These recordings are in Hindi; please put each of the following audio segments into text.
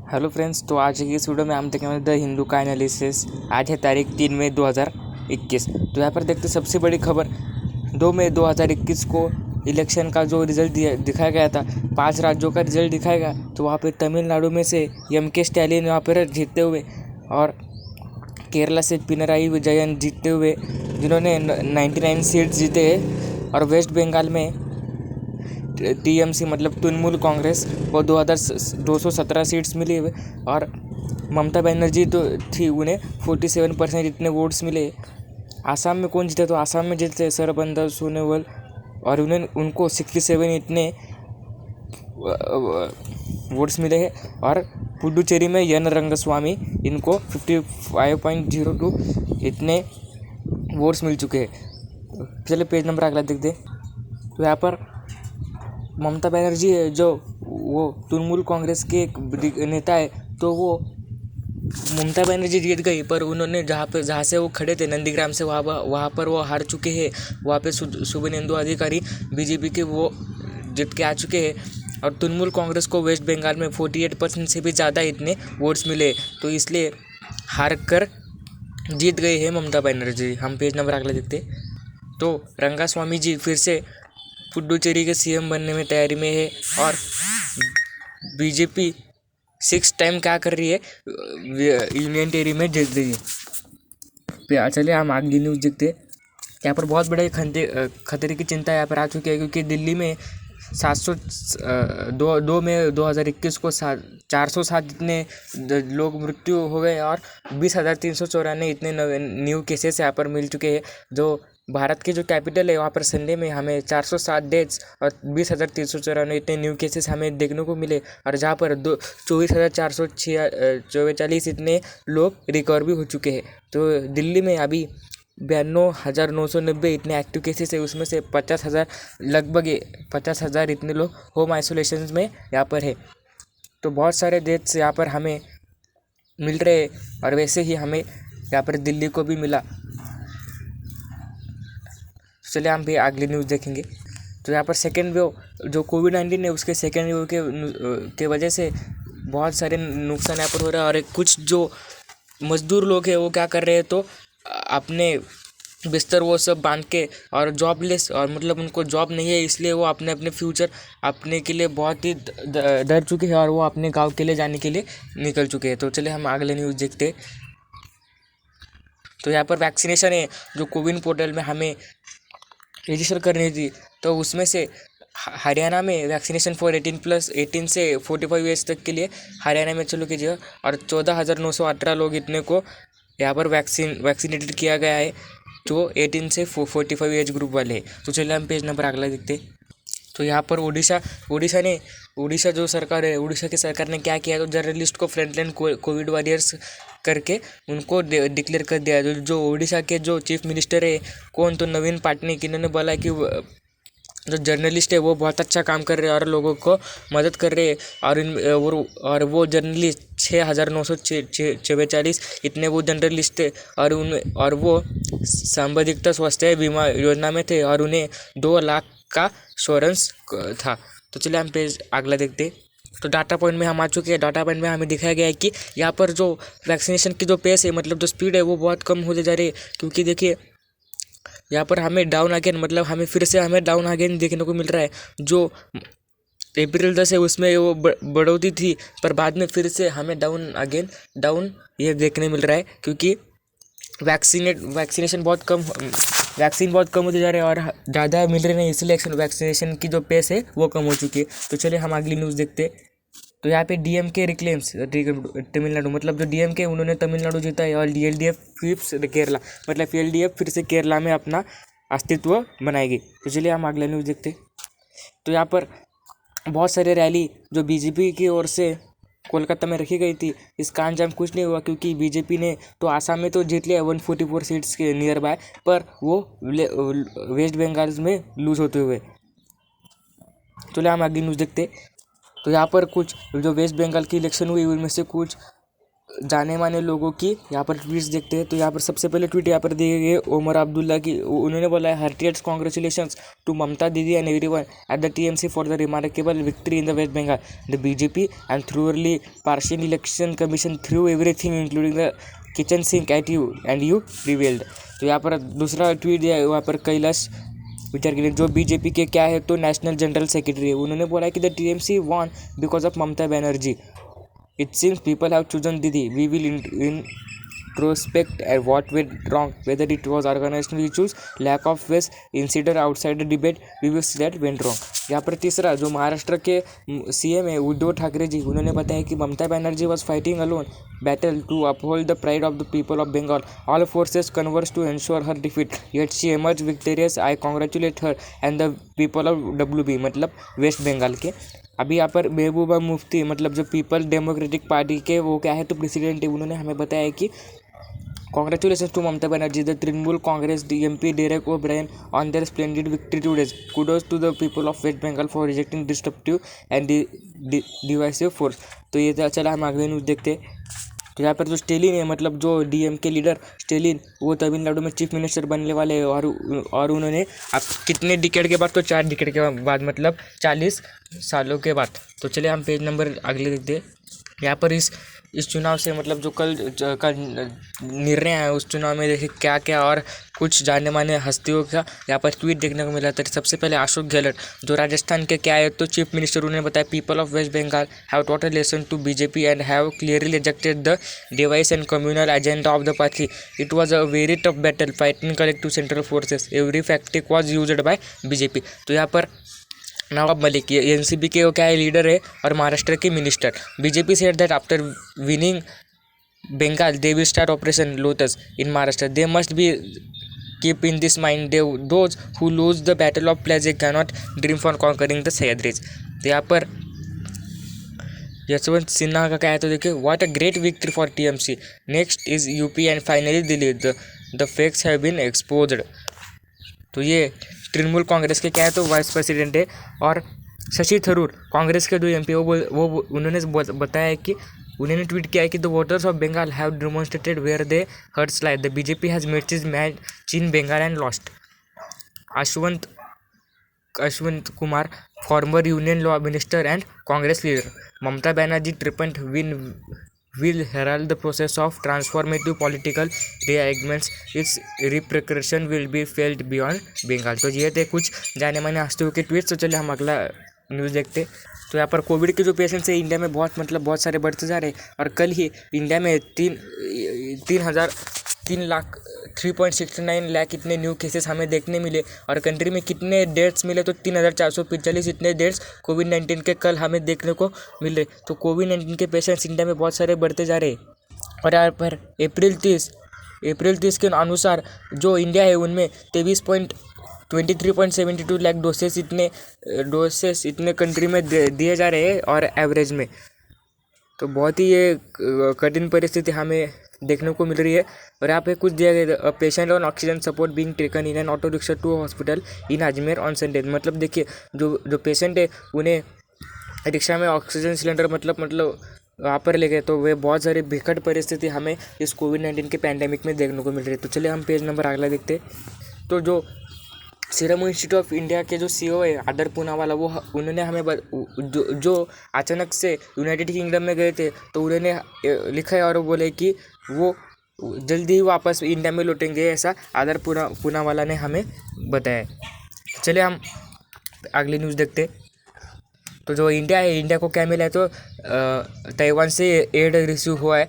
हेलो फ्रेंड्स, तो आज की इस वीडियो में हम देखेंगे द हिंदू का एनालिसिस। आज है तारीख 3 मई 2021। तो यहाँ पर देखते सबसे बड़ी खबर 2 मई 2021 को इलेक्शन का जो रिजल्ट दिखाया गया था, 5 राज्यों का रिजल्ट दिखाया गया। तो वहाँ पे तमिलनाडु में से एम.के. स्टैलिन वहाँ पर जीतते हुए और केरला से पिनराई विजयन जीतते हुए, जिन्होंने 99 सीट्स जीते हैं। और वेस्ट बंगाल में टीएमसी मतलब तृणमूल कांग्रेस को 217 सीट्स मिली और ममता बनर्जी तो थी, उन्हें 47% इतने वोट्स मिले। आसाम में कौन जीते? तो आसाम में जीते सरबंदा सोनोवाल और उनको 67 इतने वोट्स मिले हैं। और पुडुचेरी में एन रंगस्वामी, इनको 55.02 इतने वोट्स मिल चुके हैं। चलिए पेज नंबर अगला देखते। तो यहाँ पर ममता बनर्जी है, जो वो तृणमूल कांग्रेस के एक नेता है, तो वो ममता बनर्जी जीत गई, पर उन्होंने जहाँ से वो खड़े थे नंदीग्राम से, वहाँ पर वो हार चुके हैं। वहाँ पे शुभेंदु अधिकारी बीजेपी के वो जीत के आ चुके हैं। और तृणमूल कांग्रेस को वेस्ट बंगाल में 48% से भी ज़्यादा इतने वोट्स मिले, तो इसलिए हार कर जीत गए हैं ममता बनर्जी। हम पेज नंबर अगला देखते। तो रंगास्वामी जी फिर से पुडुचेरी के सीएम बनने में तैयारी में है। और बीजेपी 6 टाइम क्या कर रही है, यूनियन टेरी में जीत रही है। चलिए हम अगली न्यूज़ देखते। यहाँ पर बहुत बड़े खतरे की चिंता यहाँ पर आ चुकी है, क्योंकि दिल्ली में 2 मई 2021 को 407 इतने लोग मृत्यु हो गए और 20,394 इतने न्यू केसेस यहाँ पर मिल चुके हैं। जो भारत की जो कैपिटल है, वहाँ पर संडे में हमें 407 डेथ्स और 20,394 इतने न्यू केसेस हमें देखने को मिले। और जहाँ पर 24,444 इतने लोग रिकवर भी हो चुके हैं। तो दिल्ली में अभी 92,990 इतने एक्टिव केसेस है, उसमें से 50,000 लगभग 50,000 इतने लोग होम आइसोलेशन में यहाँ पर है। तो बहुत सारे डेथ्स यहाँ पर हमें मिल रहे हैं, और वैसे ही हमें यहाँ पर दिल्ली को भी मिला। चलिए हम भी अगली न्यूज़ देखेंगे। तो यहाँ पर सेकेंड वेव जो कोविड-19 है, उसके सेकेंड वेव के वजह से बहुत सारे नुकसान यहाँ पर हो रहा है। और कुछ जो मजदूर लोग हैं वो क्या कर रहे हैं, तो अपने बिस्तर वो सब बांध के और जॉबलेस, और मतलब उनको जॉब नहीं है, इसलिए वो अपने अपने फ्यूचर अपने के लिए बहुत ही डर चुके हैं और वो अपने गांव के लिए जाने के लिए निकल चुके हैं। तो चलिए हम अगले न्यूज़ देखते। तो यहाँ पर वैक्सीनेशन है, जो कोविन पोर्टल में हमें रजिस्टर करनी थी, तो उसमें से हरियाणा में वैक्सीनेशन फॉर 18 से 45 एज तक के लिए हरियाणा में चालू कीजिए। और 14,918 लोग इतने को यहाँ पर वैक्सीनेटेड किया गया है, जो 18 से 45 एज ग्रुप वाले हैं। तो चलिए हम पेज नंबर अगला देखते। तो यहाँ पर उड़ीसा जो सरकार है, उड़ीसा की सरकार ने क्या किया, तो जर्नलिस्ट को फ्रंटलाइन कोविड वॉरियर्स करके उनको डिक्लेयर कर दिया। जो उड़ीसा के जो चीफ मिनिस्टर है, कौन, तो नवीन पटनायक, इन्होंने बोला कि जो जर्नलिस्ट है वो बहुत अच्छा काम कर रहे हैं और लोगों को मदद कर रहे हैं। और वो जर्नलिस्ट 6,944 इतने वो जर्नलिस्ट थे, और वो सांबादिकता स्वास्थ्य बीमा योजना में थे, और उन्हें 2 लाख का इंश्योरेंस था। तो चलिए हम पेज अगला देखते। तो डाटा पॉइंट में हम आ चुके हैं। डाटा पॉइंट में हमें दिखाया गया है कि यहाँ पर जो वैक्सीनेशन की जो पेस है, मतलब जो स्पीड है, वो बहुत कम होते जा रही है। क्योंकि देखिए यहाँ पर हमें डाउन अगेन, मतलब हमें फिर से डाउन अगेन देखने को मिल रहा है। जो अप्रैल 10 है उसमें वो बढ़ोतरी थी, पर बाद में फिर से हमें डाउन ये देखने मिल रहा है, क्योंकि वैक्सीन बहुत कम होते जा रहे हैं और ज़्यादा मिल रहे नहीं, इसलिए वैक्सीनेशन की जो पेस है वो कम हो चुकी है। तो चलिए हम अगली न्यूज़ देखते। तो यहाँ पे डीएमके रिक्लेम्स तमिलनाडु, मतलब जो डीएमके उन्होंने तमिलनाडु जीता है, और एलडीएफ फिर केरला, मतलब एलडीएफ फिर से केरला में अपना अस्तित्व बनाएगी। तो चलिए हम अगला न्यूज़ देखते। तो यहाँ पर बहुत सारे रैली जो बीजेपी की ओर से कोलकाता में रखी गई थी, इसका अंजाम कुछ नहीं हुआ, क्योंकि बीजेपी ने तो आसाम में तो जीत लिया 144 सीट्स के नियर बाय, पर वो वेस्ट बंगाल में लूज होते हुए। चलिए हम अगली न्यूज़ देखते। तो यहाँ पर कुछ जो वेस्ट बंगाल की इलेक्शन हुई, उनमें से कुछ जाने माने लोगों की यहाँ पर ट्वीट्स देखते हैं। तो यहाँ पर सबसे पहले ट्वीट यहाँ पर दिए गए ओमर अब्दुल्ला की। उन्होंने बोला है, heartiest congratulations to Mamata Didi and everyone at the TMC for the remarkable victory in the West Bengal. The BJP and thoroughly partial election commission threw everything including the kitchen sink at you and you prevailed. तो यहाँ पर दूसरा ट्वीट दिया वहाँ पर कैलाश विचार के लिए, जो बीजेपी के क्या है तो नेशनल जनरल सेक्रेटरी है। उन्होंने बोला कि the TMC won because of Mamata Banerjee. It seems people have chosen Didi. We will introspect at what went wrong, whether it was organizational issues, lack of ways, insider outside the debate. We will see that went wrong. यहाँ पर तीसरा जो महाराष्ट्र के सीएम है उद्धव ठाकरे जी, उन्होंने बताया कि Mamata Banerjee was fighting alone battle to uphold the pride of the people of Bengal. All forces converged to ensure her defeat. Yet she emerged victorious. I congratulate her and the people of WB, मतलब वेस्ट बंगाल के। अभी यहाँ पर महबूबा मुफ्ती, मतलब जो पीपल डेमोक्रेटिक पार्टी के वो क्या है तो प्रेसिडेंट है, उन्होंने हमें बताया कि Congratulations to Mamata Banerjee, the Trinamool Congress MP Derek O'Brien on their splendid victory today. Kudos to the people of West Bengal for rejecting disruptive and divisive force. तो ये था। चला हम अगले न्यूज़ देखते। तो यहाँ पर जो स्टेलिन है, मतलब जो डीएम के लीडर स्टेलिन, वो तमिलनाडु में चीफ मिनिस्टर बनने वाले हैं। और उन्होंने अब कितने डिकेड के बाद, तो 4 डिकेड के बाद, मतलब 40 सालों के बाद। तो चलिए हम पेज नंबर अगले देखते। यहाँ पर इस चुनाव से, मतलब जो कल का निर्णय है उस चुनाव में देखिए क्या क्या और कुछ जाने माने हस्तियों का यहाँ पर ट्वीट देखने को मिला था। सबसे पहले अशोक गहलोत, जो राजस्थान के क्या है तो चीफ मिनिस्टर, उन्होंने बताया people of West Bengal have taught a lesson to BJP and have clearly rejected the divisive and communal agenda of the party. It was a very tough battle fighting collective central forces, every tactic was used by BJP. तो यहाँ पर नवाब मलिक, ये एनसीपी के वो क्या है लीडर है और महाराष्ट्र के minister. BJP said that after winning Bengal they will start Operation Lotus in Maharashtra. They must be keep in this mind those who lose the battle of plains cannot dream for conquering the Sahyadris. तो यहाँ पर यशवंत सिन्हा का क्या है तो देखिए, what a great victory for TMC, next is UP and finally Delhi, the facts have been exposed. तो ये तृणमूल कांग्रेस के क्या है तो वाइस प्रेसिडेंट है। और शशि थरूर, कांग्रेस के जो एमपी, वो उन्होंने बताया कि उन्होंने ट्वीट किया है कि the voters of Bengal have demonstrated where their hearts lie, the BJP has made his match in Bengal and lost. Ashwani Kumar, former union law minister and Congress leader, Mamata Banerjee triumphant win will herald the process of transformative political rearrangements. Its repercussion will be felt beyond Bengal। तो ये थे कुछ जाने माने हस्तियों के ट्वीट। तो चलिए हम अगला न्यूज़ देखते। तो यहाँ पर कोविड के जो पेशेंट्स है इंडिया में बहुत सारे बढ़ते जा रहे हैं। और कल ही इंडिया में 3.69 लाख इतने न्यू केसेस हमें देखने मिले। और कंट्री में कितने डेथ्स मिले तो 3,445 इतने डेथ्स कोविड-19 के कल हमें देखने को मिले। तो कोविड-19 के पेशेंट्स इंडिया में बहुत सारे बढ़ते जा रहे हैं। और यहाँ पर अप्रैल 30 के अनुसार जो इंडिया है उनमें 23.72 लाख डोसेस इतने कंट्री में दिए जा रहे हैं और एवरेज में। तो बहुत ही ये कठिन परिस्थिति हमें देखने को मिल रही है। और यहाँ पे कुछ दिया गया, patient on oxygen support being taken in an auto rickshaw to hospital in Ajmer on Sunday. मतलब देखिए जो पेशेंट है उन्हें रिक्शा में ऑक्सीजन सिलेंडर मतलब वहाँ पर ले गए। तो वे बहुत सारी विकट परिस्थिति हमें इस कोविड-19 के पैंडेमिक में देखने को मिल रही है। तो चलिए हम पेज नंबर अगला देखते। तो जो सीरम इंस्टीट्यूट ऑफ इंडिया के जो सीईओ है आदर पूनावाला, वो उन्होंने हमें जो अचानक से यूनाइटेड किंगडम में गए थे तो उन्होंने लिखा है और बोले कि वो जल्दी ही वापस इंडिया में लौटेंगे, ऐसा आदर पूनावाला ने हमें बताया। चलिए हम अगली न्यूज़ देखते। तो जो इंडिया है, इंडिया को क्या मिला है तो ताइवान से एड रिसीव हुआ है।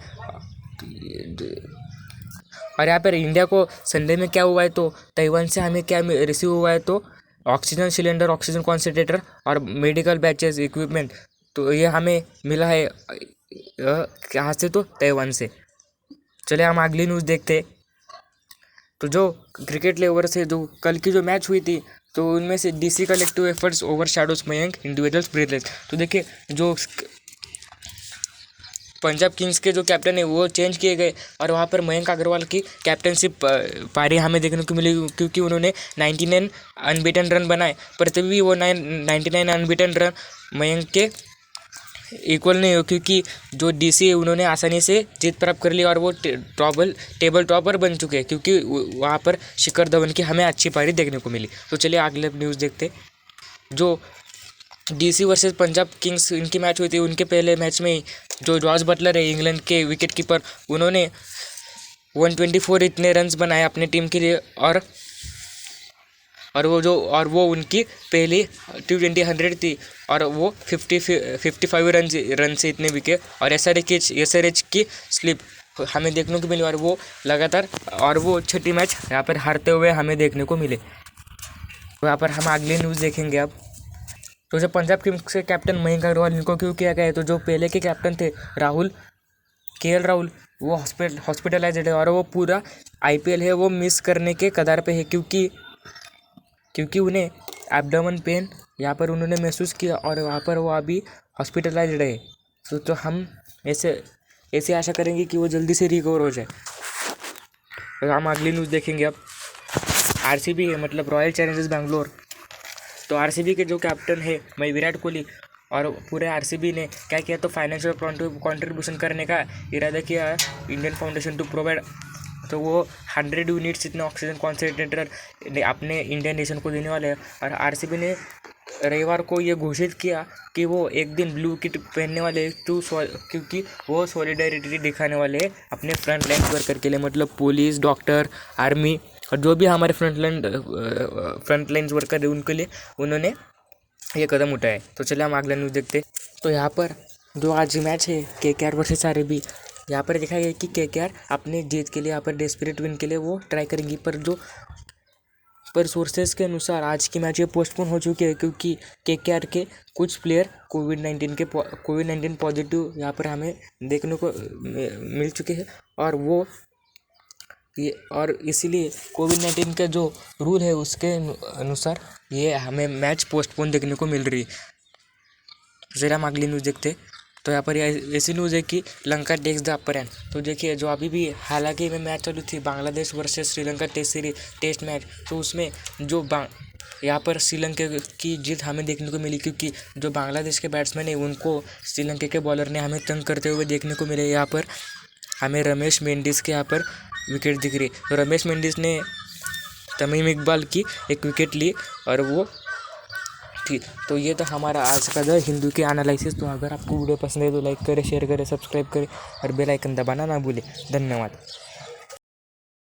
और यहाँ पर इंडिया को संडे में क्या हुआ है तो ताइवान से हमें क्या रिसीव हुआ है तो ऑक्सीजन सिलेंडर, ऑक्सीजन कॉन्सेंट्रेटर और मेडिकल बैचेस इक्विपमेंट। तो ये हमें मिला है कहाँ से तो ताइवान से। चलिए हम अगली न्यूज़ देखते। तो जो क्रिकेट लेवर से जो कल की जो मैच हुई थी तो उनमें से DC collective efforts over shadows Mayank individuals breathless. तो देखिए जो पंजाब किंग्स के जो कैप्टन है वो चेंज किए गए और वहाँ पर मयंक अग्रवाल की कैप्टनशिप पारी हमें देखने को मिली, क्योंकि उन्होंने 99 अनबीटन रन बनाए। पर तभी वो 99 अनबीटन रन मयंक के इक्वल नहीं हो, क्योंकि जो डीसी है उन्होंने आसानी से जीत प्राप्त कर ली और वो टेबल टॉपर बन चुके हैं, क्योंकि वहाँ पर शिखर धवन की हमें अच्छी पारी देखने को मिली। तो चलिए अगले न्यूज़ देखते। जो डीसी वर्सेस पंजाब किंग्स इनकी मैच हुई थी, उनके पहले मैच में जो जॉस बटलर है इंग्लैंड के विकेट कीपर, उन्होंने 124 इतने रन्स बनाए अपनी टीम के लिए और वो उनकी पहली T20 100 थी और वो 55 रन से इतने विके। और SRH की स्लिप हमें देखने को मिली और वो लगातार और वो छठी मैच यहाँ पर हारते हुए हमें देखने को मिले। तो यहाँ पर हम अगली न्यूज़ देखेंगे अब। तो जो पंजाब किंग्स के कैप्टन मयंक अग्रवाल, इनको क्यों किया गया है, तो जो पहले के कैप्टन थे KL राहुल, वो हॉस्पिटलाइज्ड है और वो पूरा IPL है वो मिस करने के कगार पे है, क्योंकि उन्हें एब्डोमेन पेन यहाँ पर उन्होंने महसूस किया और वहाँ पर वो अभी हॉस्पिटलाइज्ड है। तो हम ऐसे आशा करेंगे कि वो जल्दी से रिकवर हो जाए। तो हम अगली न्यूज़ देखेंगे अब। RCB है, मतलब रॉयल चैलेंजर्स बैंगलोर। तो RCB के जो कैप्टन है विराट कोहली, और पूरे RCB ने क्या किया, तो फाइनेंशियल कंट्रीब्यूशन करने का इरादा किया इंडियन फाउंडेशन टू प्रोवाइड। तो वो 100 यूनिट्स इतने ऑक्सीजन कॉन्सेंट्रेटर अपने इंडियन नेशन को देने वाले हैं। और RCB ने रविवार को ये घोषित किया कि वो एक दिन ब्लू किट पहनने वाले हैं, क्योंकि वो सॉलिडारिटी दिखाने वाले हैं अपने फ्रंट लाइन वर्कर के लिए, मतलब पुलिस, डॉक्टर, आर्मी और जो भी हमारे फ्रंट लाइन वर्कर है उनके लिए उन्होंने ये कदम उठाया है। तो चलिए हम अगला न्यूज़ देखते। तो यहाँ पर जो आज मैच है KKR वर्सेस RCB, यहाँ पर देखा गया कि KKR अपने जीत के लिए, यहाँ पर डेस्परेट विन के लिए वो ट्राई करेंगी, पर सोर्सेज के अनुसार आज की मैच ये पोस्टपोन हो चुकी है, क्योंकि KKR के कुछ प्लेयर कोविड-19 पॉजिटिव यहाँ पर हमें देखने को मिल चुके हैं और इसीलिए कोविड-19 का जो रूल है उसके अनुसार ये हमें मैच पोस्टपोन देखने को मिल रही है। जरा हम अगली न्यूज़ देखते। तो यहाँ पर ऐसी न्यूज़ है कि Lanka takes the upper hand. तो देखिए जो अभी भी हालांकि में मैच चालू थी Bangladesh versus Sri Lanka test match, तो उसमें जो यहाँ पर श्रीलंका की जीत हमें देखने को मिली, क्योंकि जो बांग्लादेश के बैट्समैन है उनको श्रीलंका के बॉलर ने हमें तंग करते हुए देखने को मिले। यहाँ पर हमें रमेश मेंडिस के यहाँ पर विकेट दिख रही। तो रमेश मेंडिस ने तमीम इकबाल की एक विकेट ली और वो ठीक। तो ये तो हमारा आज का द हिंदू के एनालिसिस। तो अगर आपको वीडियो पसंद है तो लाइक करें, शेयर करें, सब्सक्राइब करें और बेल आइकन दबाना ना भूलें। धन्यवाद।